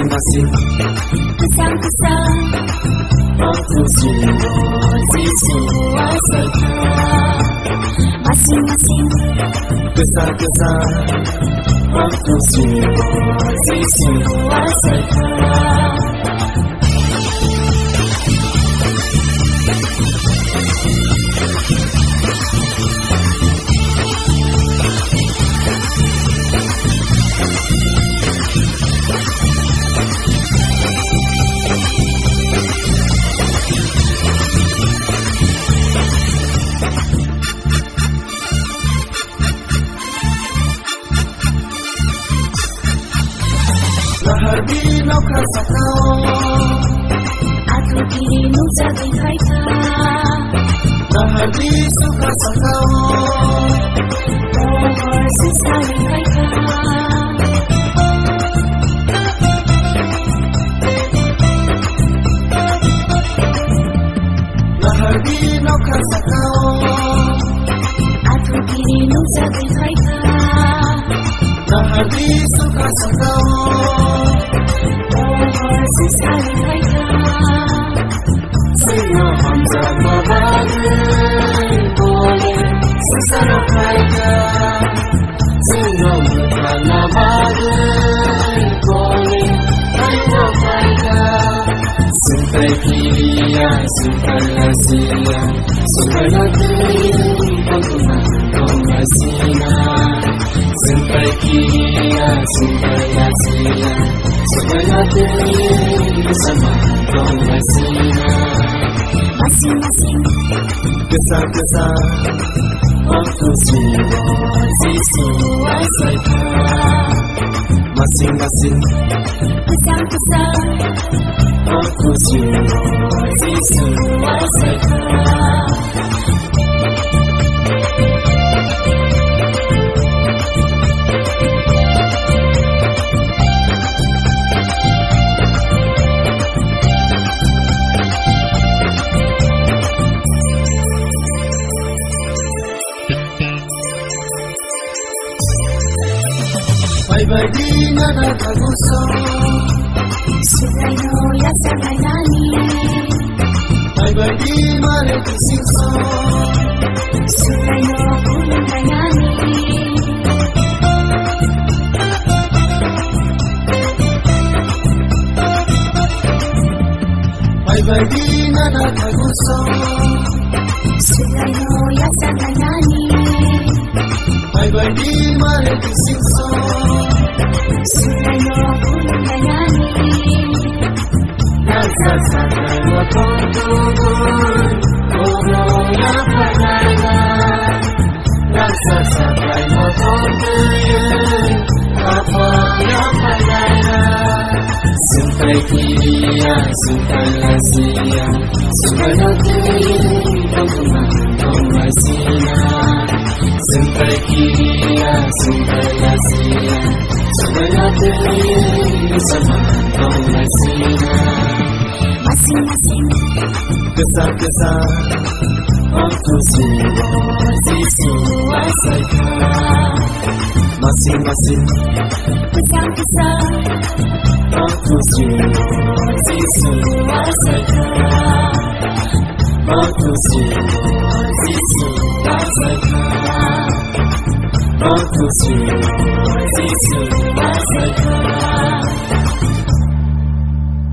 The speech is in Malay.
masing-masing kesan-kesan waktu suci selesaikan. Masing-masing kesan-kesan waktu suci selesaikan. Lahar dino kerasa kau Aku dirimu jadi kaita. Lahar di suka sakau Pohon sesali kaita. Lahar dino kerasa kau Aku dirimu jadi kaita. Lahar di suka sakau Pohon sesali kaita. Sino hamza mabagai boleh sesara kaita Sino bukan mabagai boleh ayo kaita Sampai kia, sampai Asia Sampai negeri pengguna pengasina Sampai kia, sampai Asia Sampai negeri bersama pengasina Masing-masing Kesan-kesan waktu suci selesaikan Masing-masing kesan-kesan waktu suci selesaikan Bye-bye di nada kaguso Sugai no ya sagai nani. Bye-bye di mare kisingso Sugai no kulung kayani. Bye-bye di nada kaguso Sugai no ya sagai nani. Bye-bye di mare kisingso Sugai no kulung kayani. Nasa sakay mo tungtungan Kuro na panala Nasa sakay mo tungtungan Apa na panala Sampai kia, sampai Asia Sampai negeri pengguna pengasina Sampai kia, sampai Asia Sampai negeri bersama pengasina Masing-masing Kesan-kesan waktu suci selesaikan Masing-masing kesan-kesan waktu suci selesaikan Waktu suci selesaikan Waktu suci selesaikan